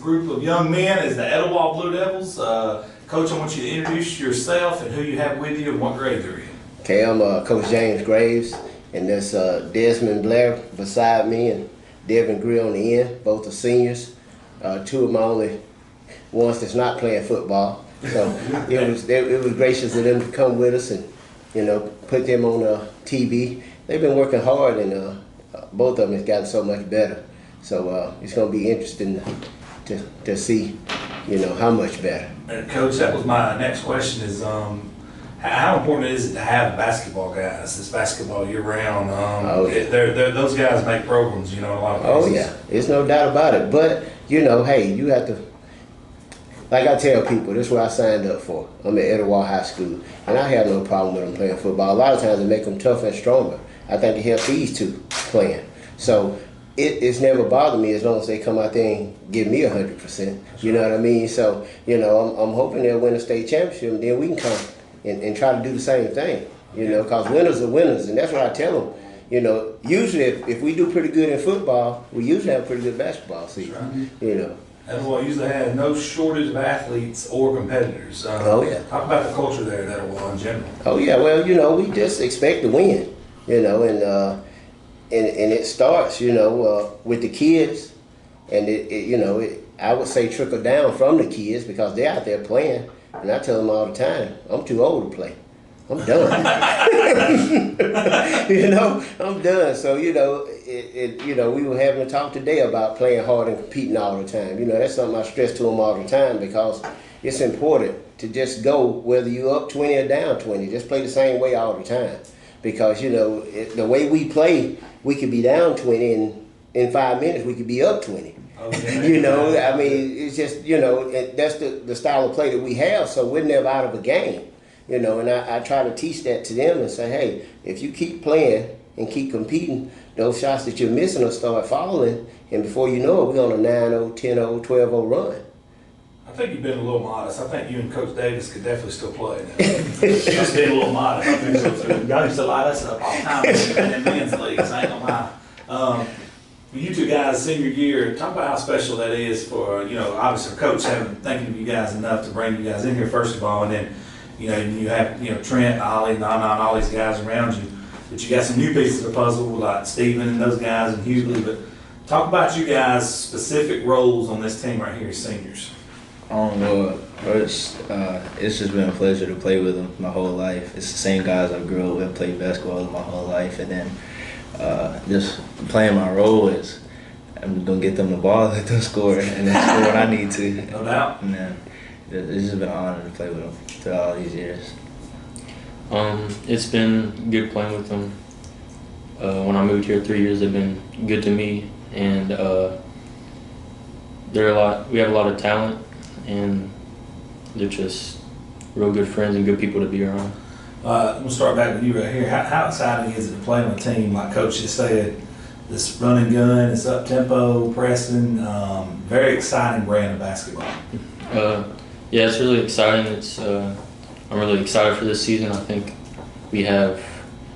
group of young men is the Etowah Blue Devils. Coach, I want you to introduce yourself and who you have with you and what grade they're in. Okay, I'm Coach James Graves, and there's Desmond Blair beside me and Devin Greer on the end. Both are seniors. Two of my only ones that's not playing football. So it was gracious of them to come with us and put them on TV. They've been working hard, and both of them has gotten so much better. So it's going to be interesting to see, how much better. And Coach, that was my next question is how important is it to have basketball guys? This basketball year round. Those guys make programs, in a lot of places. Oh yeah, there's no doubt about it. But hey, you have to. Like I tell people, this is what I signed up for. I'm at Edelwald High School, and I have no problem with them playing football. A lot of times it make them tougher and stronger. I think it helps these two playing. So it's never bothered me as long as they come out there and give me 100%. You know what I mean? So I'm hoping they'll win a state championship, and then we can come and try to do the same thing. Because winners are winners, and that's what I tell them. Usually if we do pretty good in football, we usually have a pretty good basketball season. Right. Etowah usually has no shortage of athletes or competitors. Oh yeah. Talk about the culture there at Etowah in general. Oh yeah. Well, we just expect to win. And it starts, with the kids, and I would say trickle down from the kids because they're out there playing, and I tell them all the time, I'm too old to play. I'm done. I'm done. So we were having a talk today about playing hard and competing all the time. That's something I stress to them all the time because it's important to just go whether you're up 20 or down 20. Just play the same way all the time. Because, the way we play, we could be down 20 and in 5 minutes we could be up 20. Okay. I mean, it's just, that's the style of play that we have, so we're never out of a game. And I try to teach that to them and say, hey, if you keep playing and keep competing, those shots that you're missing will start falling, and before you know it, we're on a 9-0, 10-0, 12-0 run. I think you've been a little modest. I think you and Coach Davis could definitely still play now. Just being a little modest. I think so too. Y'all used to light us up all the time in men's leagues, I ain't gonna lie. You two guys, senior year, talk about how special that is for, obviously Coach thanking you guys enough to bring you guys in here first of all, and then, you have, Trent, Ollie, Nana, and all these guys around you. But you got some new pieces of the puzzle like Steven and those guys and Hughley. But talk about you guys' specific roles on this team right here, seniors. Well, first, it's just been a pleasure to play with them my whole life. It's the same guys I grew up with, played basketball with my whole life, and then just playing my role is I'm gonna get them the ball, let them score, and then score when I need to. No doubt. And then it's just been an honor to play with them throughout all these years. It's been good playing with them. When I moved here 3 years, they've been good to me, and we have a lot of talent. And they're just real good friends and good people to be around. We'll start back with you right here. How exciting is it to play on a team like Coach just said, this run and gun, it's up tempo, pressing, very exciting brand of basketball. Yeah, it's really exciting. I'm really excited for this season. I think we have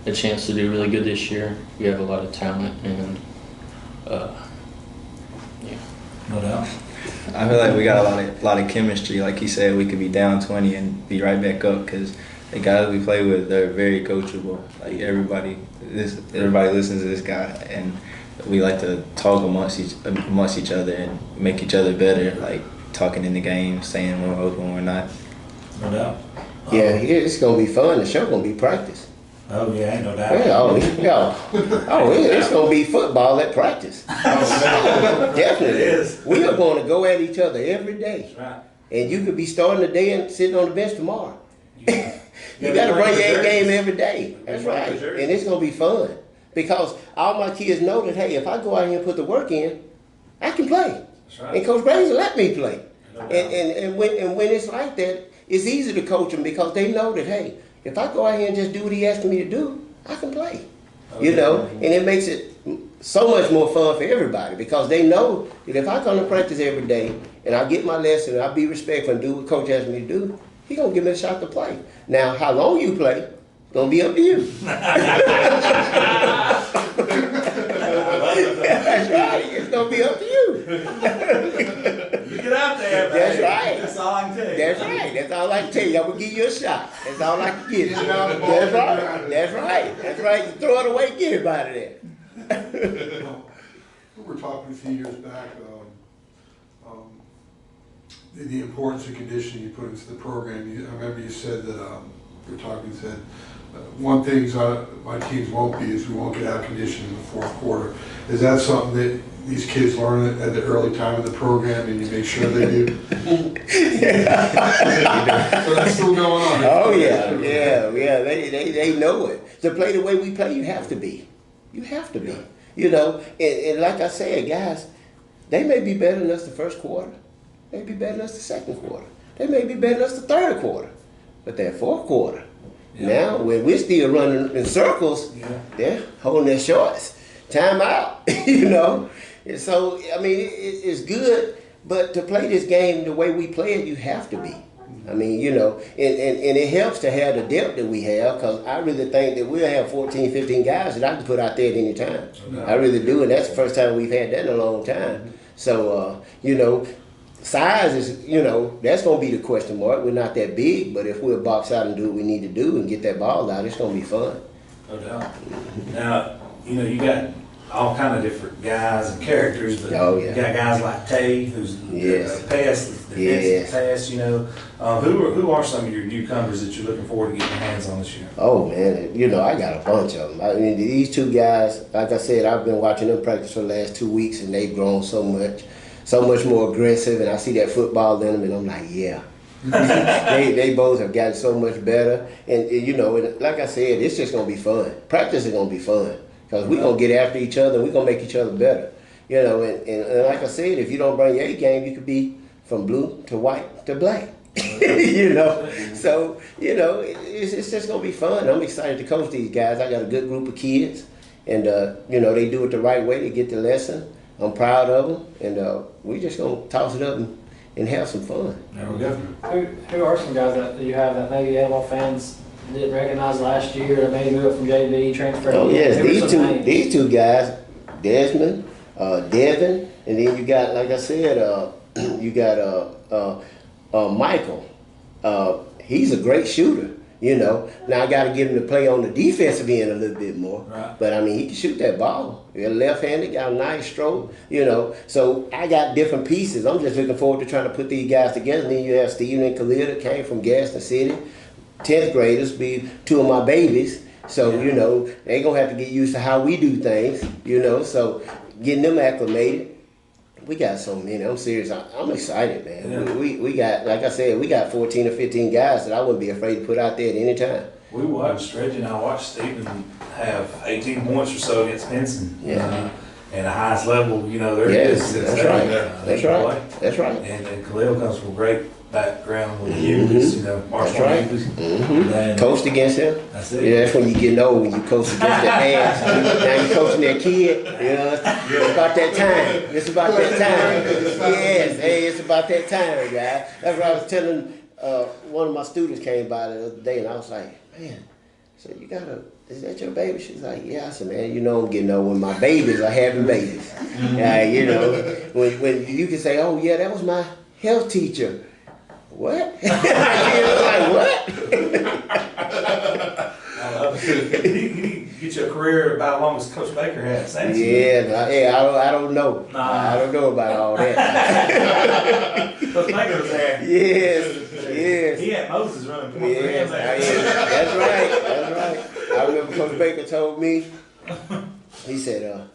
a chance to do really good this year. We have a lot of talent, and yeah. No doubt. I feel like we got a lot of chemistry. Like he said, we could be down 20 and be right back up because the guys we play with, they're very coachable. Like everybody listens to this guy, and we like to talk amongst each other and make each other better. Like talking in the game, saying when we're open, when we're not. No doubt. Yeah, it's gonna be fun. The show gonna be practice. Oh yeah, ain't no doubt. It's gonna be football at practice. Definitely. It is. We are going to go at each other every day. That's right. And you could be starting the day and sitting on the bench tomorrow. You got to bring your A game every day. That's right. And it's gonna be fun because all my kids know that hey, if I go out here and put the work in, I can play. That's right. And Coach Graves will let me play. No doubt. And when it's like that, it's easy to coach them because they know that hey, if I go out here and just do what he asks me to do, I can play. And it makes it so much more fun for everybody because they know that if I come to practice every day and I get my lesson and I be respectful and do what Coach asks me to do, he's going to give me a shot to play. Now, how long you play, it's going to be up to you. That's right. It's gonna be up to you. You get out there, man. That's right. That's all I can tell you. That's right. That's all I can tell you. I'm gonna give you a shot. That's all I can give you. That's right. That's right. That's right. You throw it away, get it out of there. We were talking a few years back, the importance of conditioning you put into the program. I remember you said that, you were talking, you said, one thing my teams won't be is we won't get out conditioned in the fourth quarter. Is that something that these kids learn at the early time of the program and you make sure they do? So that's still going on. Oh yeah. They know it. To play the way we play, you have to be. You have to be. You know, and like I said, guys, they may be better than us the first quarter. They may be better than us the second quarter. They may be better than us the third quarter. But that fourth quarter, now when we're still running in circles, they're holding their shorts. Time out, you know. And so, I mean, it's good, but to play this game the way we play it, you have to be. I mean, you know, and it helps to have the depth that we have, because I really think that we'll have 14, 15 guys that I can put out there at any time. I really do, and that's the first time we've had that in a long time. So, you know, size is, you know, that's going to be the question mark. We're not that big, but if we'll box out and do what we need to do and get that ball out, it's going to be fun. No doubt. Now, you know, you got all kind of different guys and characters, but you got guys like Tay, who's defensive pass, you know. Who are some of your newcomers that you're looking forward to getting your hands on this year? Oh, man, you know, I got a bunch of them. I mean, these two guys, like I said, I've been watching them practice for the last 2 weeks, and they've grown so much more aggressive, and I see that football in them, and I'm like, yeah. they both have gotten so much better, and you know, and like I said, it's just going to be fun. Practice is going to be fun. Because we're going to get after each other, and we're going to make each other better. You know, and like I said, if you don't bring your A game, you could be from blue to white to black. You know? So, you know, it's just going to be fun. I'm excited to coach these guys. I got a good group of kids, and, you know, they do it the right way. They get the lesson. I'm proud of them, and we just going to toss it up and have some fun. There we go. Who are some guys that you have that maybe Edelwald fans didn't recognize last year, or maybe moved up from JV, transferred? Oh yes, these two guys, Desmond, Devin, and then you got, like I said, you got Michael. He's a great shooter, you know. Now I got to get him to play on the defensive end a little bit more. Right. But I mean, he can shoot that ball. He's left-handed, got a nice stroke, you know. So I got different pieces. I'm just looking forward to trying to put these guys together. And then you have Steven and Khalil that came from Gadsden City. 10th graders be two of my babies, so you know they gonna have to get used to how we do things, you know. So getting them acclimated, we got so many. I'm serious. I'm excited, man. Yeah. We got, like I said, we got 14 or 15 guys that I wouldn't be afraid to put out there at any time. We watched Reggie and I watched Stephen have 18 points or so against Pinson. Yeah. And the highest level, you know, there is. That's right. That's right. That's right. And Khalil comes from a great background with you know, martial arts. Coached against him. That's it. Yeah, that's when you get old, when you coach against the ass. Now you're coaching that kid. You know, it's about that time. It's about that time. Yes, hey, it's about that time, guys. That's what I was telling. One of my students came by the other day, and I was like, man, so you is that your baby? She's like, yeah. I said, man, you know I'm getting old when my babies are having babies. You know, when you can say, oh yeah, that was my health teacher. What? You know, like what? I love it. You get your career about as long as Coach Baker had. I don't know. I don't know about all that. Coach Baker was there. Yes. He had Moses running 4 grams there. That's right. I remember Coach Baker told me, he said,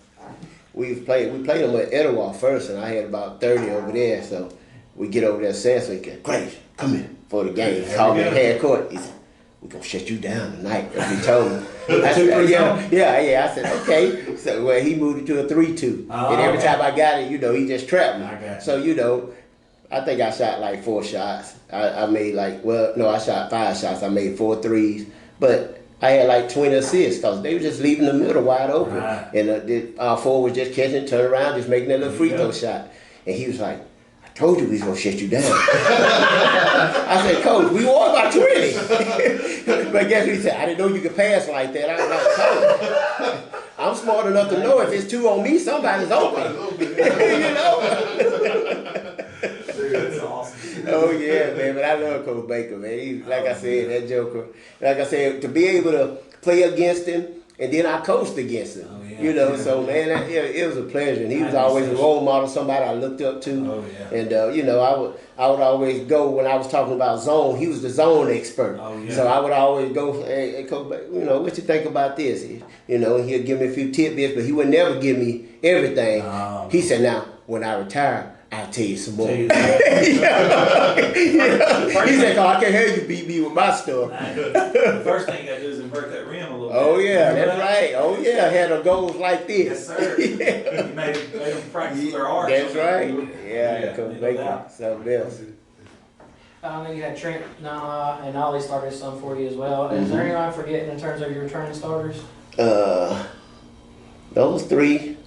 we played them at Etowah first, and I had about 30 over there, so we get over there Saturday, so he said, Grace, come in for the game. He called me at half court. He said, we're going to shut you down tonight. That's what he told me. I said, yeah. I said, okay. So he moved it to a 3-2. And every time I got it, you know, he just trapped me. So, you know, I think I shot like 4 shots. I made I shot 5 shots. I made 4 threes. But I had like 20 assists because they were just leaving the middle wide open. Right. And our forward was just catching, turn around, just making that little free throw shot. And he was like, I told you we was going to shut you down. I said, Coach, we won by 20. But guess what he said? I didn't know you could pass like that. I was like, Coach, I'm smart enough to know if it's 2 on me, somebody's open. You know? That's awesome. Oh yeah, man. But I love Coach Baker, man. He's, like I said, that joker. Like I said, to be able to play against him, and then I coached against him. Oh, yeah. You know, so man, it was a pleasure. And he was always a role model, somebody I looked up to. Oh, yeah. And you know, I would always go when I was talking about zone. He was the zone expert. Oh, yeah. So I would always go, hey Coach Baker, you know, what you think about this? You know, and he'd give me a few tidbits, but he would never give me everything. He said, now when I retire, I'll tell you some more. He said, "Cause I can't hear you beat me with my stuff." The first thing you got to do is invert that rim a little bit. Oh yeah, that's right. Oh yeah, had a goals like this. Yes, sir. Yeah. You made them practice their art. That's right. Yeah, Yeah, Coach no Baker, doubt. something else. I know you had Trent, Nana, and Ollie started some for you as well. Is there anyone I'm forgetting in terms of your returning starters? Those 3,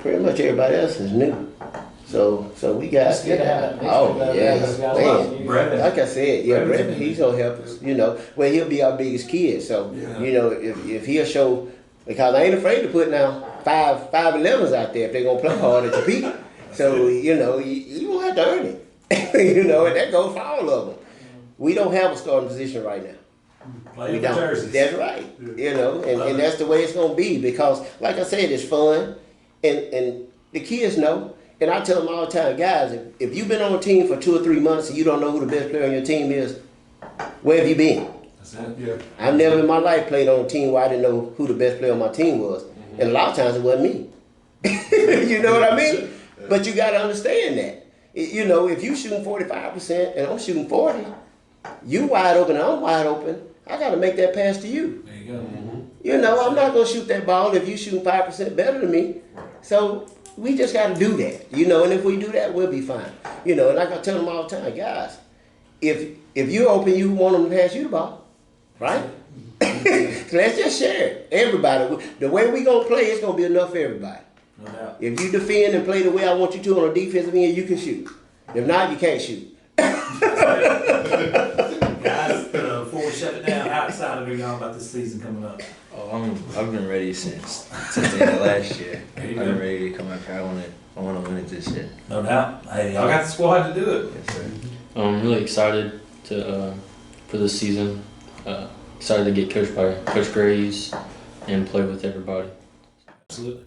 pretty much everybody else is new. So we got. It's good to have that mix Oh together, yeah, those guys man. like you. Brevin. Like I said, yeah, Brevin's Brevin, he's gonna help us. You know, well he'll be our biggest kid. So Yeah. you know, if he'll show, because I ain't afraid to put now 5'11s out there if they're gonna play hard at your peak. So you know, you won't have to earn it. You know, and that goes for all of them. We don't have a starting position right now. Play We with don't. jerseys. That's right. You know, and that's the way it's gonna be because, like I said, it's fun, and the kids know. And I tell them all the time, guys, if you've been on a team for 2 or 3 months and you don't know who the best player on your team is, where have you been? That's it. Yeah. I've never in my life played on a team where I didn't know who the best player on my team was, and a lot of times it wasn't me. You know what I mean? But you got to understand that. You know, if you shooting 45% and I'm shooting 40, you wide open and I'm wide open, I got to make that pass to you. There you go. You know, I'm not going to shoot that ball if you shooting 5% better than me. So we just got to do that, you know, and if we do that, we'll be fine. You know, and like I tell them all the time, guys, if you're open, you want them to pass you the ball, right? So let's just share it. Everybody, the way we going to play, it's going to be enough for everybody. No doubt. If you defend and play the way I want you to on a defensive end, you can shoot. If not, you can't shoot. Guys, before we shut it down, how excited are y'all about this season coming up? Oh, I've been ready since the end of last year. There I've you been go. ready to come up here. I want to win it this year. No doubt. Hey, y'all got the squad to do it. Yes, sir. I'm really excited to for this season. Excited to get coached by Coach Graves and play with everybody. Absolutely.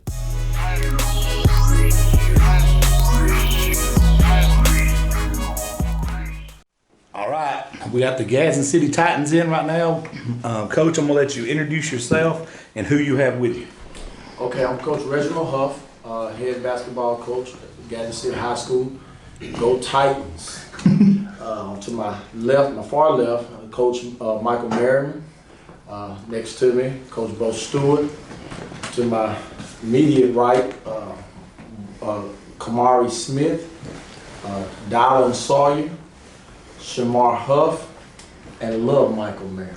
All right, we got the Gadsden City Titans in right now. Coach, I'm gonna let you introduce yourself and who you have with you. Okay, I'm Coach Reginald Huff, head basketball coach at Gadsden City High School. Go Titans. To my left, my far left, Coach Michael Merriman. Next to me, Coach Bo Stewart. To my immediate right, Kamari Smith, Dylan Sawyer, Shamar Huff, and love Michael Merriman.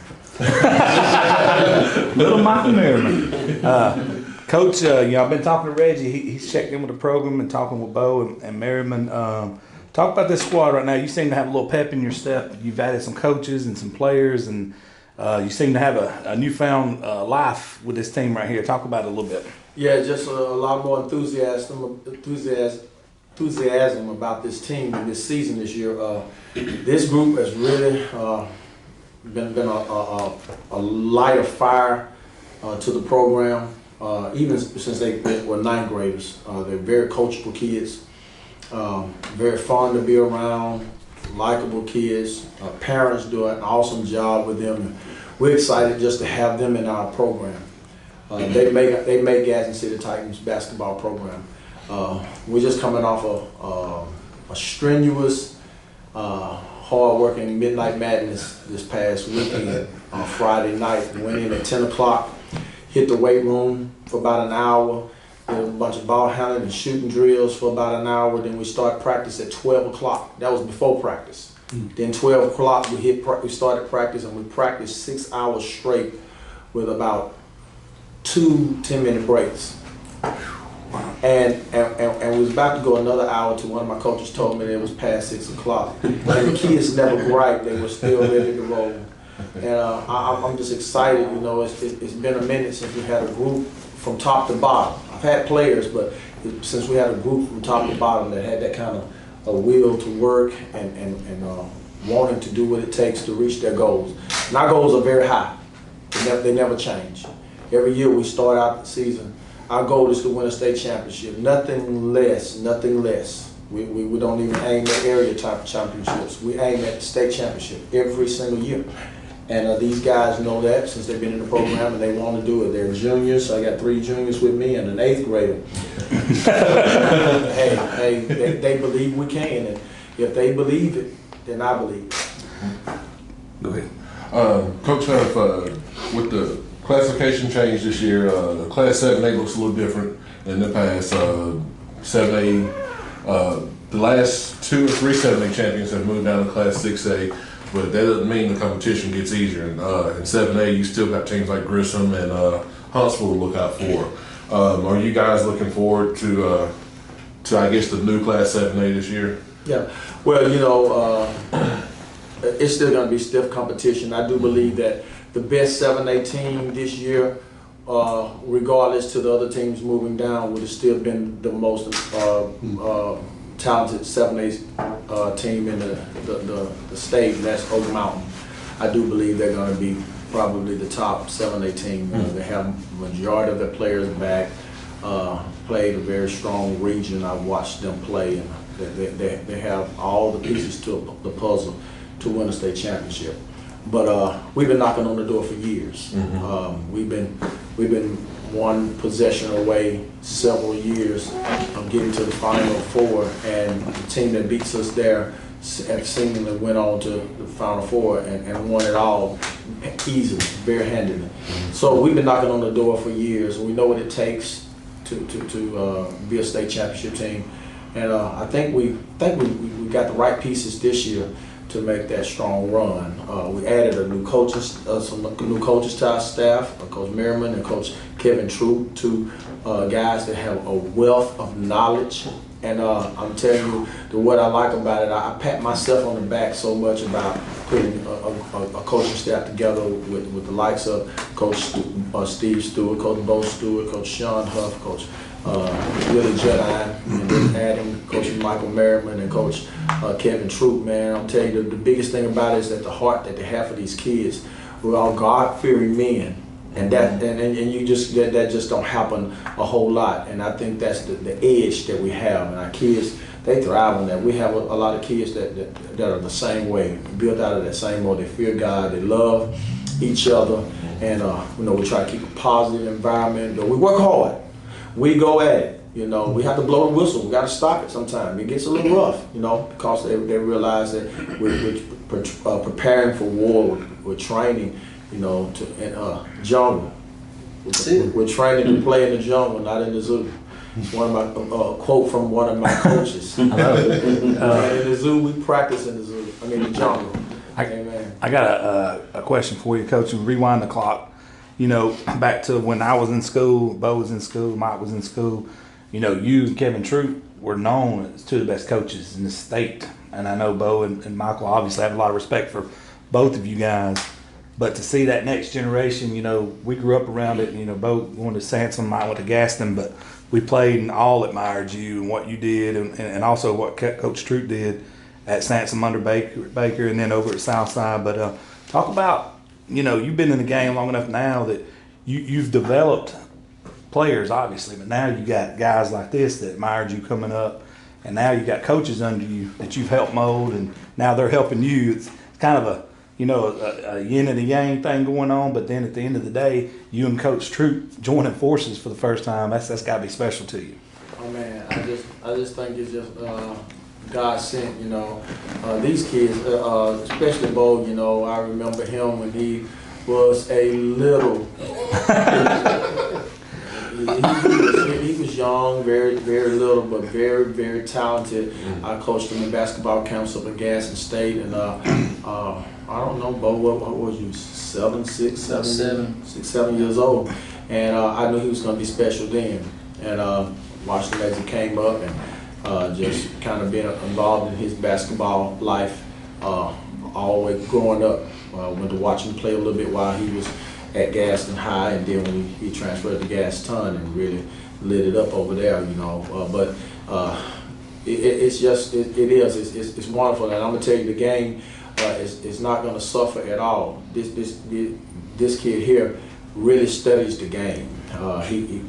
Little Michael Merriman. Coach, I've been talking to Reggie. He's checked in with the program and talking with Bo and Merriman. Talk about this squad right now. You seem to have a little pep in your step. You've added some coaches and some players, and you seem to have a newfound life with this team right here. Talk about it a little bit. Yeah, just a lot more enthusiasm about this team and this season this year. This group has really been a light of fire to the program, even since they were ninth graders. They're very coachable kids, very fun to be around, likable kids. Parents do an awesome job with them. We're excited just to have them in our program. They make Gadsden City Titans basketball program. We're just coming off a strenuous, hard-working Midnight Madness this past weekend on Friday night. Went in at 10 o'clock, hit the weight room for about an hour, did a bunch of ball handling and shooting drills for about an hour. Then we start practice at 12 o'clock. That was before practice. Then 12 o'clock we started practice, and we practiced 6 hours straight with about 2 10-minute breaks. And we was about to go another hour till one of my coaches told me that it was past 6 o'clock. And the kids never griped, they were still ready to roll. And I'm just excited, it's been a minute since we had a group from top to bottom. I've had players, but since we had a group from top to bottom that had that kind of a will to work and wanting to do what it takes to reach their goals. And our goals are very high. They never change. Every year we start out the season, our goal is to win a state championship. Nothing less, nothing less. We don't even aim at area type championships. We aim at state championship every single year. And these guys know that since they've been in the program and they want to do it. They're juniors, so I got 3 juniors with me and an 8th grader. hey, they believe we can, and if they believe it, then I believe it. Go ahead. Coach Huff, with the classification change this year, Class 7A looks a little different than the past. 7A, the last 2 or 3 7A champions have moved down to Class 6A. But that doesn't mean the competition gets easier. In 7A, you still got teams like Grissom and Huntsville to look out for. Are you guys looking forward to I guess, the new Class 7A this year? Yeah. Well, you know, it's still going to be stiff competition. I do believe that the best 7A team this year, regardless to the other teams moving down, would have still been the most talented 7A team in the state, and that's Oak Mountain. I do believe they're going to be probably the top 7A team. They have a majority of their players back, played a very strong region. I've watched them play, and they have all the pieces to the puzzle to win a state championship. But we've been knocking on the door for years. We've been one possession away several years of getting to the Final Four, and the team that beats us there seemingly went on to the Final Four and won it all easily, barehandedly. So we've been knocking on the door for years. We know what it takes to be a state championship team, and I think we got the right pieces this year to make that strong run. We added some new coaches to our staff, Coach Merriman and Coach Kevin Troop, 2 guys that have a wealth of knowledge. And I'm telling you, what I like about it, I pat myself on the back so much about putting a coaching staff together with the likes of Coach Steve Stewart, Coach Bo Stewart, Coach Sean Huff, Coach Willie Judine, and then adding Coach Michael Merriman and Coach Kevin Troop. Man, I'm telling you, the biggest thing about it is that the heart that they have for these kids. We're all God-fearing men, and you just that just don't happen a whole lot. And I think that's the edge that we have, and our kids, they thrive on that. We have a lot of kids that are the same way, built out of that same way. They fear God, they love each other, and we try to keep a positive environment. But we work hard. We go at it. We have to blow the whistle. We got to stop it sometimes. It gets a little rough, because they realize that we're preparing for war. We're training, to jungle. We're training to play in the jungle, not in the zoo. One of my quote from one of my coaches. I love it. In the zoo, we practice in the zoo. The jungle. Amen. I got a question for you, Coach. Rewind the clock. Back to when I was in school, Bo was in school, Mike was in school. You and Kevin Troop were known as 2 of the best coaches in the state. And I know Bo and Michael obviously have a lot of respect for both of you guys. But to see that next generation, we grew up around it. Bo went to Sansom, Mike went to Gadsden, but we played and all admired you and what you did, and also what Coach Troop did at Sansom under Baker and then over at Southside. But talk about, you've been in the game long enough now that you've developed players, obviously, but now you got guys like this that admired you coming up, and now you got coaches under you that you've helped mold, and now they're helping you. It's kind of a yin and a yang thing going on, but then at the end of the day, you and Coach Troop joining forces for the first time, that's got to be special to you. Oh man, I just think it's just God sent, these kids, especially Bo, I remember him when he was a little, he was young, very, very little, but very, very talented. I coached him in basketball camps up at Gadsden State, and I don't know, Bo, what was you, 7 years old, and I knew he was going to be special then, and watched him as he came up, and just kind of being involved in his basketball life all the way growing up. Went to watch him play a little bit while he was at Gadsden High, and then when he transferred to Gadsden and really lit it up over there, you know. It's wonderful, and I'm gonna tell you, the game is not gonna suffer at all. This kid here really studies the game. He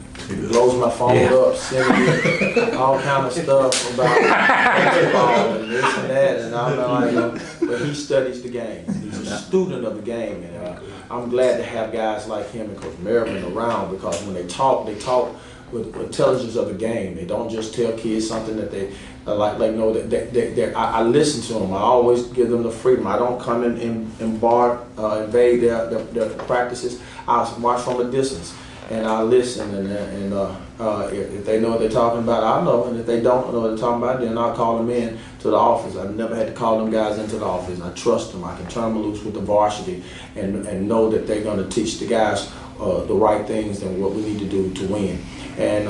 blows my phone up, sending me all kind of stuff about basketball and this and that, and I'm like, but he studies the game. He's a student of the game, and I'm glad to have guys like him and Coach Merriman around, because when they talk with intelligence of the game. They don't just tell kids something that they I listen to them. I always give them the freedom. I don't come in and invade their practices. I watch from a distance, and I listen, and if they know what they're talking about, I know, and if they don't know what they're talking about, then I'll call them in to the office. I've never had to call them guys into the office. I trust them. I can turn them loose with the varsity and know that they're going to teach the guys the right things and what we need to do to win. And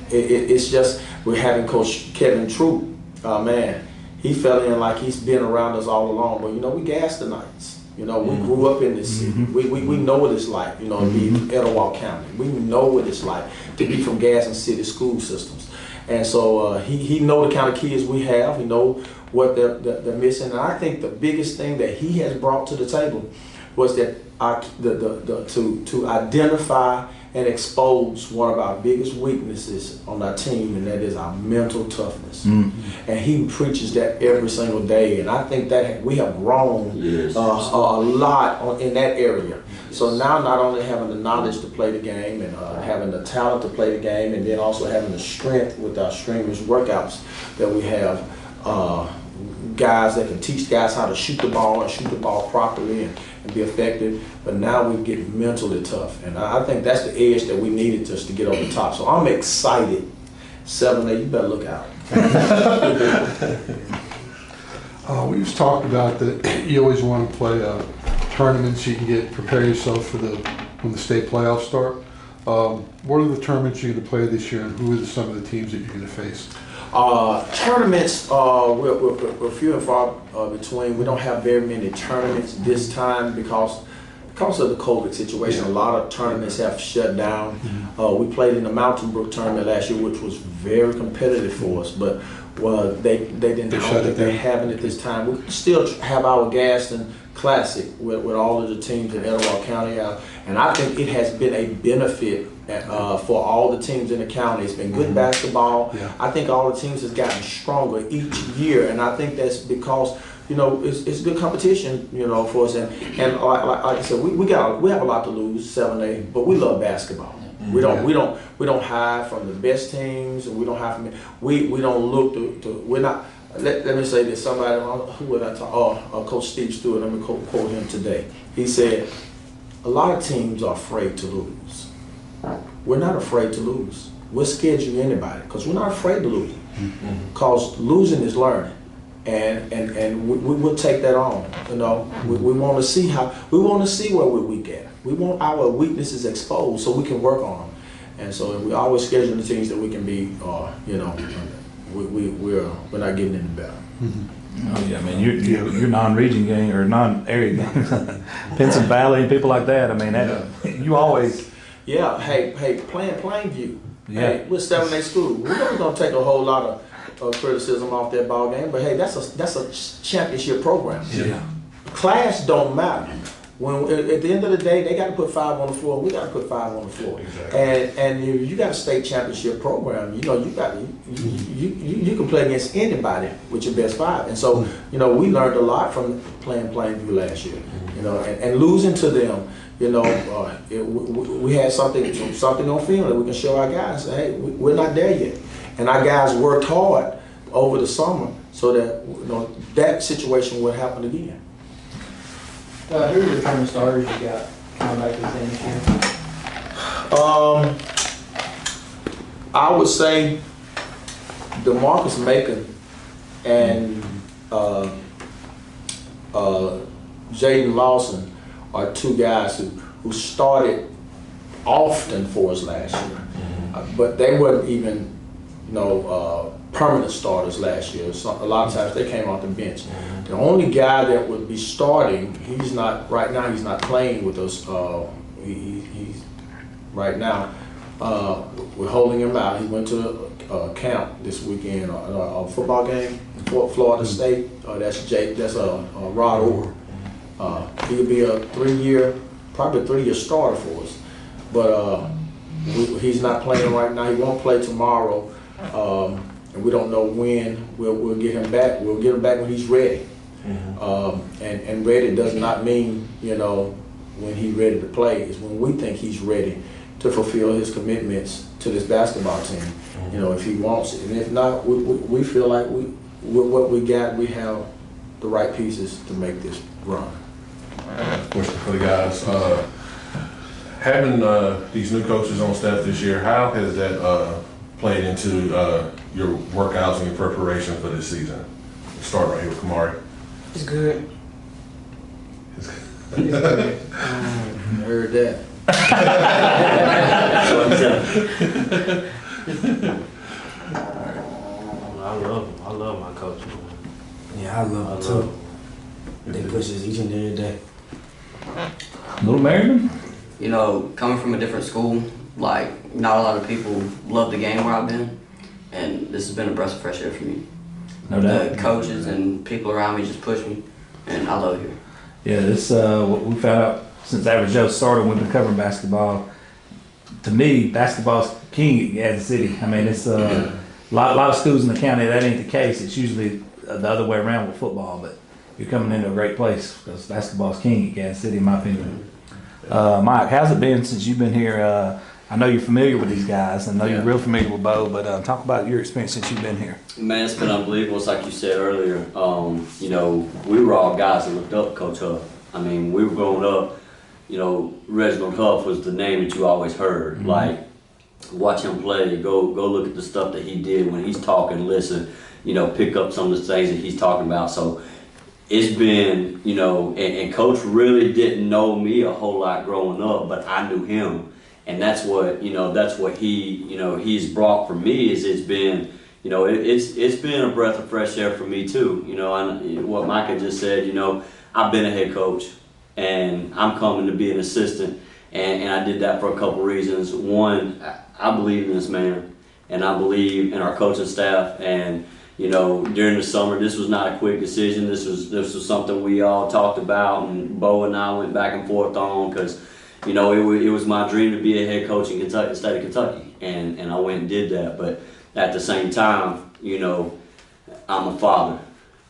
it's just, we're having Coach Kevin Troop, man, he fell in like he's been around us all along. But we Gadsdenites. We grew up in this city. We know what it's like, to be from Edelwald County. We know what it's like to be from Gadsden City school systems. And so he know the kind of kids we have. He know what they're missing. And I think the biggest thing that he has brought to the table was that to identify and expose one of our biggest weaknesses on our team, and that is our mental toughness. And he preaches that every single day, and I think that we have grown a lot in that area. So now, not only having the knowledge to play the game and having the talent to play the game, and then also having the strength with our streamers workouts that we have, guys that can teach guys how to shoot the ball and shoot the ball properly and be effective, but now we get mentally tough, and I think that's the edge that we needed just to get over the top. So I'm excited. 7A, you better look out. We just talked about that you always want to play tournaments. You can prepare yourself for when the state playoffs start. What are the tournaments you're going to play this year, and who are some of the teams that you're going to face? Tournaments, we're few and far between. We don't have very many tournaments this time because of the COVID situation. A lot of tournaments have shut down. We played in the Mountain Brook tournament last year, which was very competitive for us, but they didn't. I don't think they're having it this time. We still have our Gadsden Classic with all of the teams in Etowah County, and I think it has been a benefit for all the teams in the county. It's been good basketball. I think all the teams has gotten stronger each year, and I think that's because it's good competition for us. And like I said, we have a lot to lose, 7A, but we love basketball. We don't hide from the best teams, and we don't hide from we don't look to we're not. Let me say this. Somebody, who would I talk? Coach Steve Stewart. Let me quote him today. He said, "A lot of teams are afraid to lose. We're not afraid to lose. We'll schedule anybody because we're not afraid to lose. Because losing is learning, and we will take that on. We want to see where we're weak at. We want our weaknesses exposed so we can work on them. And so we always schedule the things that we can be. We're not getting any better." Oh yeah, I mean you're non-region game or non-area games, Pinson Valley and people like that. I mean you always. Yeah, hey, playing Plainview. Yeah. Hey, we're 7A school. We're not gonna take a whole lot of criticism off that ball game, but hey, that's a championship program. Yeah. Class don't matter. When at the end of the day, they got to put 5 on the floor. We got to put 5 on the floor. Exactly. And you got a state championship program. You can play against anybody with your best 5. And so we learned a lot from playing Plainview last year. And losing to them. We had something on film that we can show our guys. Hey, we're not there yet. And our guys worked hard over the summer so that that situation would happen again. Who are the returning starters you got coming back to the team this year? I would say DeMarcus Macon and Jaden Lawson are 2 guys who started often for us last year, but they weren't even permanent starters last year. So a lot of times they came off the bench. The only guy that would be starting, he's not right now. He's not playing with us. He's right now. We're holding him out. He went to a camp this weekend, a football game, Florida State. That's Jake. That's Rod Orr. He'll be probably a 3-year starter for us. But he's not playing right now. He won't play tomorrow. And we don't know when we'll get him back. We'll get him back when he's ready. And ready does not mean, when he's ready to play. It's when we think he's ready to fulfill his commitments to this basketball team. If he wants it. And if not, we feel like with what we got, we have the right pieces to make this run. Question for the guys. Having these new coaches on staff this year, how has that played into your workouts and your preparation for this season? Let's start right here with Kamari. It's good. I heard that. I love my coach. Man. Yeah, I love him too. They push us each and every day. Little Merriman? Coming from a different school, like not a lot of people love the game where I've been, and this has been a breath of fresh air for me. No doubt. The coaches and people around me just push me, and I love it here. Yeah, this what we found out since Average Joe started when we've been covering basketball. To me, basketball's king at Gadsden City. I mean, it's a lot of schools in the county that ain't the case. It's usually the other way around with football, but you're coming into a great place because basketball's king at Gadsden City, in my opinion. Mike, how's it been since you've been here? I know you're familiar with these guys. I know you're real familiar with Bo, but talk about your experience since you've been here. Man, it's been unbelievable. It's like you said earlier. We were all guys that looked up Coach Huff. I mean, we were growing up. Reginald Huff was the name that you always heard. Mm-hmm. Like, watch him play. Go look at the stuff that he did when he's talking. Listen, pick up some of the things that he's talking about. So it's been, and Coach really didn't know me a whole lot growing up, but I knew him. And that's what he's brought for me is it's been, it's been a breath of fresh air for me too. What Micah just said, I've been a head coach and I'm coming to be an assistant. And I did that for a couple reasons. One, I believe in this man and I believe in our coaching staff. And, during the summer, this was not a quick decision. This was something we all talked about and Bo and I went back and forth on because it was my dream to be a head coach in Kentucky, the state of Kentucky, and I went and did that. But at the same time, I'm a father,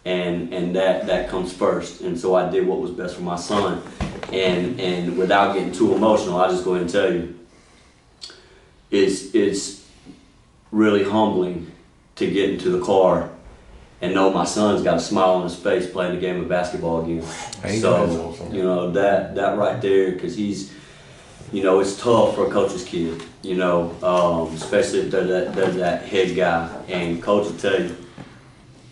and that comes first. And so I did what was best for my son. And without getting too emotional, I'll just go ahead and tell you, it's really humbling to get into the car and know my son's got a smile on his face playing the game of basketball again. So, that right there, because he's, it's tough for a coach's kid, especially if they're that head guy. And coach will tell you,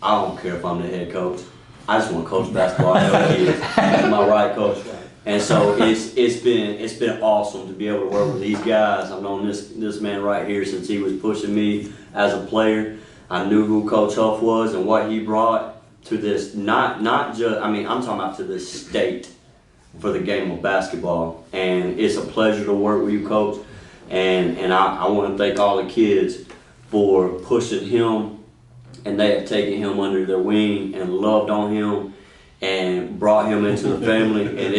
I don't care if I'm the head coach. I just want to coach basketball. I know kids. Am I right, coach? And so it's been awesome to be able to work with these guys. I've known this man right here since he was pushing me as a player. I knew who Coach Huff was and what he brought to this, not just, I'm talking about to this state for the game of basketball. And it's a pleasure to work with you, Coach. And I want to thank all the kids for pushing him, and they have taken him under their wing and loved on him and brought him into the family. And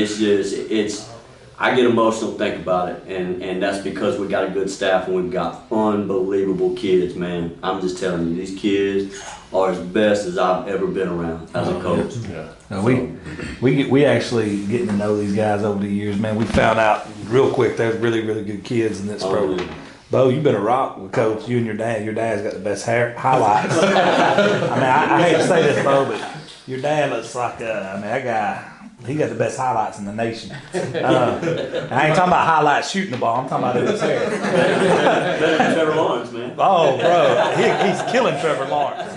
I get emotional thinking about it, and that's because we got a good staff and we've got unbelievable kids, man. I'm just telling you, these kids are as best as I've ever been around as a coach. Yeah. No, we actually getting to know these guys over the years, man. We found out real quick there's really, really good kids in this program. Bo, you've been a rock with Coach. You and your dad. Your dad's got the best hair highlights. I hate to say this, Bo, but your dad looks like that guy. He got the best highlights in the nation. I ain't talking about highlights shooting the ball. I'm talking about in his hair. Better than Trevor Lawrence, man. Oh, bro, he's killing Trevor Lawrence.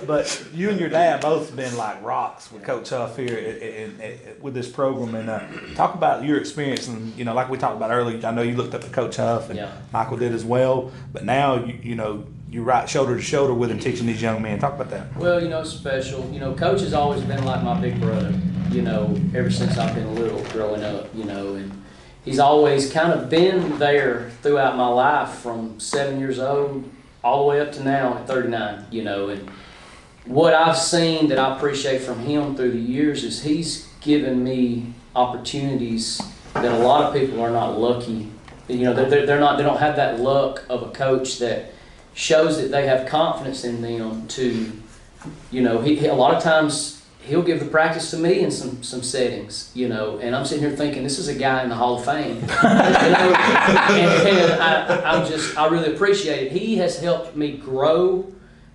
But you and your dad both been like rocks with Coach Huff here with this program. And talk about your experience. And like we talked about earlier, I know you looked up to Coach Huff, and Michael did as well. But now you're right shoulder to shoulder with him, teaching these young men. Talk about that. Well, it's special. Coach has always been like my big brother, ever since I've been little growing up, and he's always kind of been there throughout my life from 7 years old all the way up to now at 39, and what I've seen that I appreciate from him through the years is he's given me opportunities that a lot of people are not lucky. They don't have that luck of a coach that shows that they have confidence in them to, he a lot of times he'll give the practice to me in some settings, and I'm sitting here thinking this is a guy in the Hall of Fame, and I really appreciate it. He has helped me grow,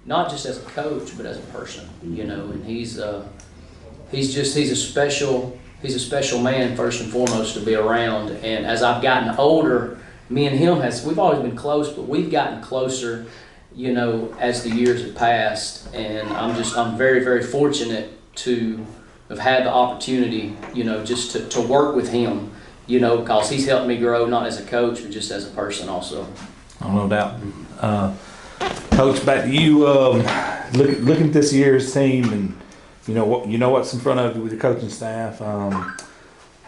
not just as a coach but as a person, and he's a special man first and foremost to be around. And as I've gotten older, me and him we've always been close, but we've gotten closer, as the years have passed. And I'm very, very fortunate to have had the opportunity, just to work with him, because he's helped me grow, not as a coach, but just as a person also. Oh, no doubt. Coach, back to you. Looking at this year's team, and you know what's in front of you with your coaching staff, and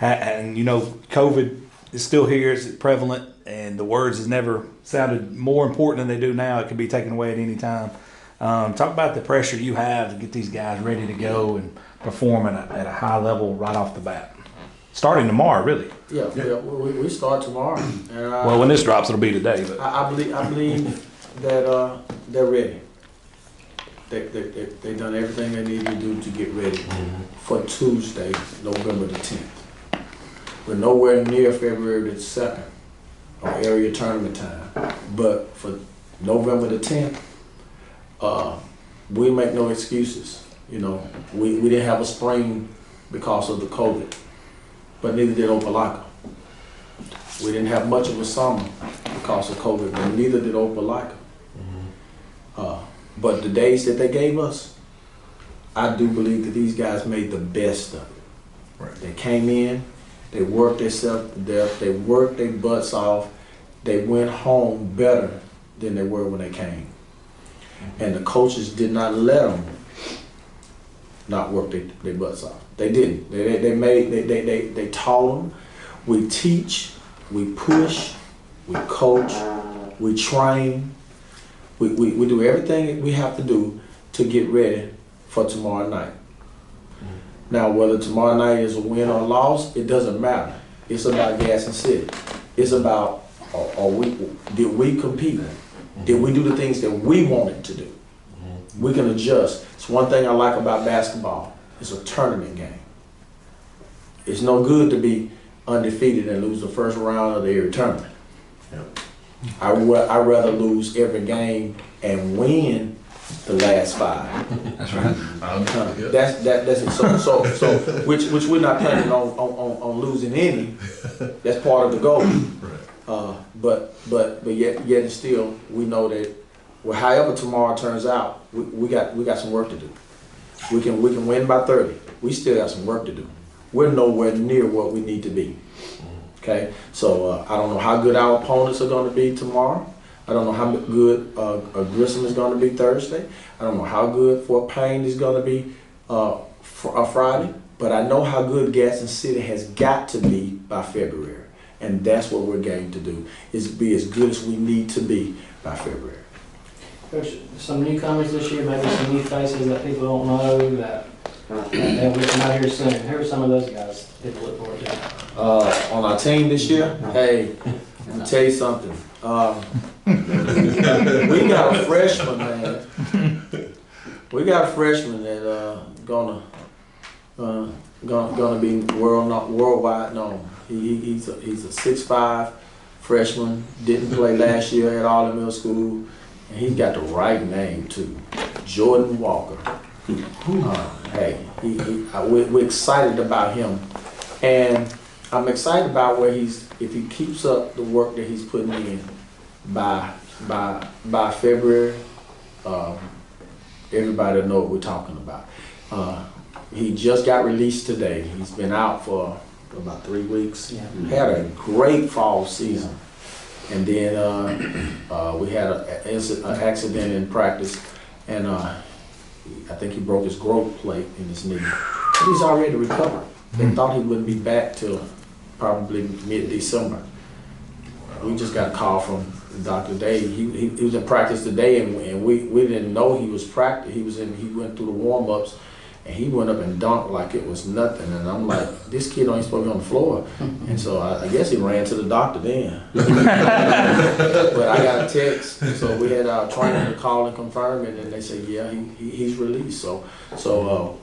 COVID is still here. It's prevalent, and the words has never sounded more important than they do now. It can be taken away at any time. Talk about the pressure you have to get these guys ready to go and perform at a high level right off the bat. Starting tomorrow, really. Yeah, we start tomorrow. And well, when this drops, it'll be today. But I believe that they're ready. They've done everything they need to do to get ready for Tuesday, November the 10th. We're nowhere near February the 2nd or area tournament time, but for November the 10th, we make no excuses. We didn't have a spring because of the COVID, but neither did Opelika. We didn't have much of a summer because of COVID, but neither did Opelika. But the days that they gave us, I do believe that these guys made the best of it. Right. They came in, they worked themselves to death, they worked their butts off, they went home better than they were when they came. And the coaches did not let them not work their butts off. They didn't. They taught them. We teach, we push, we coach, we train. We do everything we have to do to get ready for tomorrow night. Now, whether tomorrow night is a win or a loss, it doesn't matter. It's about Gadsden City. It's about, did we compete? Did we do the things that we wanted to do? We can adjust. It's one thing I like about basketball. It's a tournament game. It's no good to be undefeated and lose the first round of every tournament. I'd rather lose every game and win the last 5. That's right. That's it. So which we're not planning on losing any. That's part of the goal. But yet still we know that however tomorrow turns out, we got some work to do. We can win by 30. We still got some work to do. We're nowhere near what we need to be. Okay, so I don't know how good our opponents are going to be tomorrow. I don't know how good Grissom is going to be Thursday. I don't know how good Fort Payne is going to be Friday. But I know how good Gadsden City has got to be by February. And that's what we're going to do, is be as good as we need to be by February. Coach, some newcomers this year, maybe some new faces that people don't know that we'll come out here soon. Who are some of those guys people look forward to? On our team this year, hey, let me tell you something. We got a freshman, man. We got a freshman that gonna be worldwide known. He's a 6'5" freshman. Didn't play last year at Arlen Middle School, and he's got the right name too, Jordan Walker. We're excited about him, and I'm excited about if he keeps up the work that he's putting in by February, everybody will know what we're talking about. He just got released today. He's been out for about 3 weeks. Yeah. Had a great fall season. And then we had an accident in practice, and I think he broke his growth plate in his knee. But he's already recovered. They thought he wouldn't be back till probably mid-December. We just got a call from Dr. Dave. He was in practice today, and we didn't know he was practice. He went through the warm-ups, and he went up and dunked like it was nothing. And I'm like, this kid ain't supposed to be on the floor. And so I guess he ran to the doctor then. But I got a text, so we had our trainer call and confirm it, and they said, yeah, he's released. So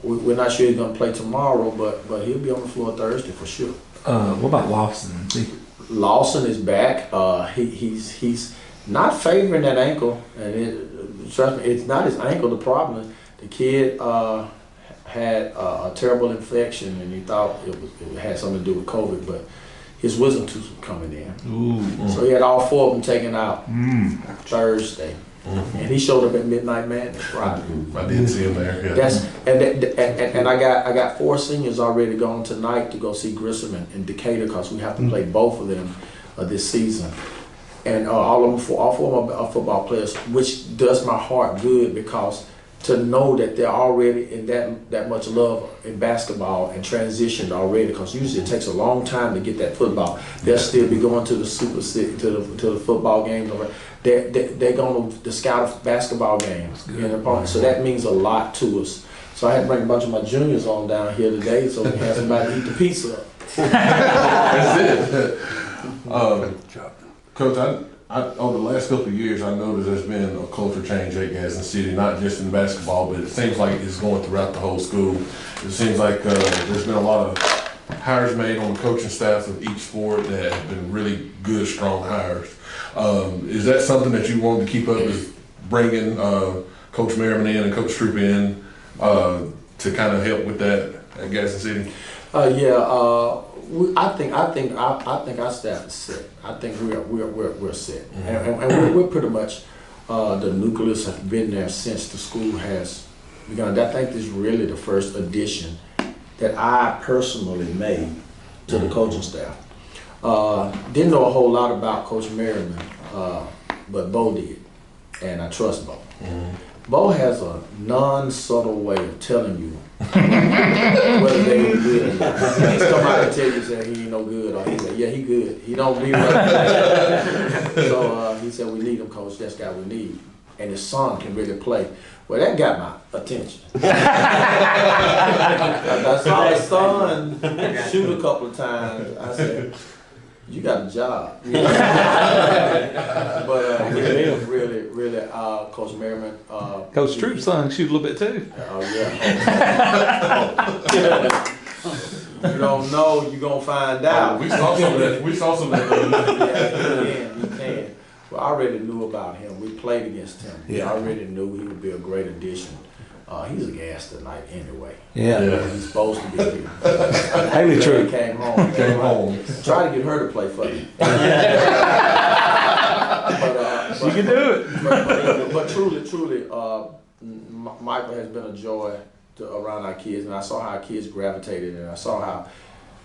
we're not sure he's gonna play tomorrow, but he'll be on the floor Thursday for sure. What about Lawson? Lawson is back. He's not favoring that ankle, and trust me, it's not his ankle the problem. The kid had a terrible infection, and he thought it had something to do with COVID, but his wisdom tooth was coming in. Ooh. So he had all 4 of them taken out Thursday, and he showed up at Midnight Madness Friday. I did see him there. Yeah. And I got 4 seniors already going tonight to go see Grissom and Decatur, because we have to play both of them this season. And all 4 of them are football players, which does my heart good, because to know that they're already in that much love in basketball and transitioned already, because usually it takes a long time to get that football. They'll still be going to the Super City, to the football games. They're going to the scout basketball games. So that means a lot to us. So I had to bring a bunch of my juniors on down here today, so we can have somebody eat the pizza. That's it. Coach, over the last couple of years, I noticed there's been a culture change at Gadsden City, not just in basketball, but it seems like it's going throughout the whole school. It seems like there's been a lot of hires made on the coaching staff of each sport that have been really good, strong hires. Is that something that you want to keep up, is bringing Coach Merriman in and Coach Troop in to kind of help with that at Gadsden City? I think our staff is set. I think we're set, and we're pretty much the nucleus have been there since the school has begun. I think this is really the first addition that I personally made to the coaching staff. Didn't know a whole lot about Coach Merriman, but Bo did, and I trust Bo. Bo has a non-subtle way of telling you whether they were good or not. He come out and tell you that he ain't no good, or he said, yeah, he good. He don't be right. So he said, we need him, Coach. That's the guy we need. And his son can really play. Well, that got my attention. I saw his son shoot a couple of times. I said, you got a job. But really, Coach Merriman. Coach Troop's son shoot a little bit too. Oh yeah. You don't know, you're gonna find out. We saw some of that. Yeah, he can. Well, I already knew about him. We played against him. Yeah. I already knew he would be a great addition. He's a gas tonight anyway. Yeah. He's supposed to be here. Haley Troop. He came home. Came home. Try to get her to play for you. She can do it. But truly, Michael has been a joy around our kids, and I saw how our kids gravitated, and I saw how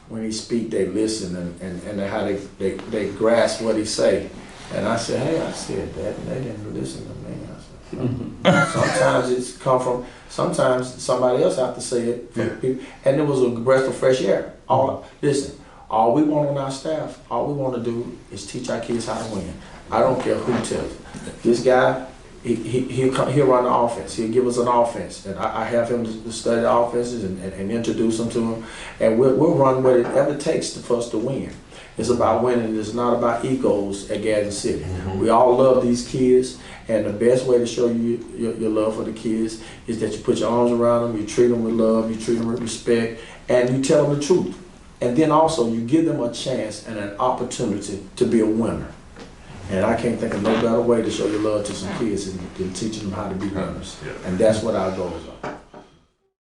when he speak, they listen, and how they grasp what he say. And I said, hey, I said that, and they didn't listen to me. I said, sometimes it's come from, sometimes somebody else have to say it from people, and it was a breath of fresh air. Listen, all we want on our staff, all we want to do is teach our kids how to win. I don't care who tells it. This guy, he'll run the offense. He'll give us an offense, and I have him to study the offenses and introduce them to him, and we'll run whatever it takes for us to win. It's about winning. It's not about egos at Gadsden City. We all love these kids, and the best way to show you your love for the kids is that you put your arms around them, you treat them with love, you treat them with respect, and you tell them the truth. And then also you give them a chance and an opportunity to be a winner. And I can't think of no better way to show your love to some kids than teaching them how to be winners. And that's what our goals are.